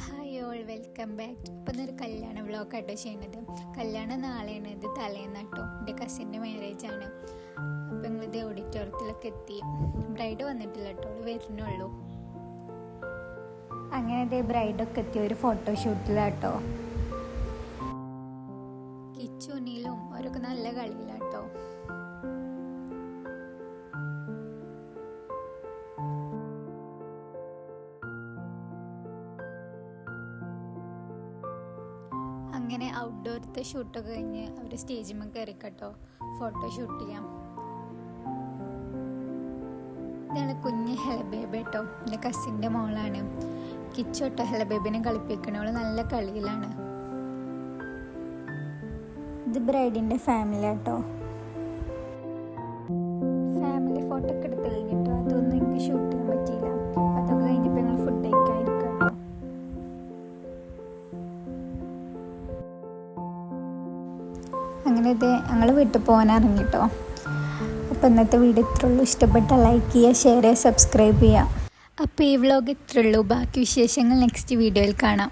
Hi all, welcome back. ഇപ്പം ഇന്നൊരു കല്യാണ വ്ളോഗാട്ടോ ചെയ്യുന്നത്. കല്യാണം നാളെയാണ്, ഇത് തലേന്നാട്ടോ. എൻ്റെ കസിൻ്റെ മാരേജ് ആണ്. അപ്പം ഞങ്ങളിത് ഓഡിറ്റോറിയത്തിലൊക്കെ എത്തി. ബ്രൈഡ് വന്നിട്ടില്ല കേട്ടോ, വരുന്നുള്ളൂ. അങ്ങനെ ഇതേ ബ്രൈഡൊക്കെ എത്തി ഒരു ഫോട്ടോഷൂട്ടിലാട്ടോ. കിച്ചുനിലും അവരൊക്കെ നല്ല കളിയിലാട്ടോ. അങ്ങനെ ഔട്ട്ഡോറത്തെ ഷൂട്ടൊക്കെ കഴിഞ്ഞ് അവർ സ്റ്റേജിൽ കയറിക്കട്ടോ ഫോട്ടോ ഷൂട്ട് ചെയ്യാം. ഇതാണ് കുഞ്ഞ് ഹെലബേബ കേട്ടോ, എൻ്റെ കസിൻ്റെ മോളാണ്. കിച്ചു കേട്ടോ ഹെലബേബിനെ കളിപ്പിക്കണോള് നല്ല കളിയിലാണ്. ഇത് ബ്രൈഡിൻ്റെ ഫാമിലി കേട്ടോ. ഫാമിലി ഫോട്ടോ ഒക്കെ എടുത്ത് കഴിഞ്ഞിട്ടോ അതൊന്നും എനിക്ക് ഷൂട്ട് ചെയ്യാൻ പറ്റിയില്ല. അതൊക്കെ കഴിഞ്ഞപ്പോൾ ഞങ്ങൾ ഫുഡ് കഴിക്കാതിരിക്കാം. അങ്ങനെ ഇത് ഞങ്ങൾ വീട്ടിൽ പോകാൻ ഇറങ്ങിട്ടോ. അപ്പോൾ ഇന്നത്തെ വീഡിയോ ഇത്രയുള്ളൂ. ഇഷ്ടപ്പെട്ടാൽ ലൈക്ക് ചെയ്യുക, ഷെയർ ചെയ്യുക, സബ്സ്ക്രൈബ് ചെയ്യുക. അപ്പോൾ ഈ വ്ലോഗ് ഇത്രയുള്ളൂ. ബാക്കി വിശേഷങ്ങൾ നെക്സ്റ്റ് വീഡിയോയിൽ കാണാം.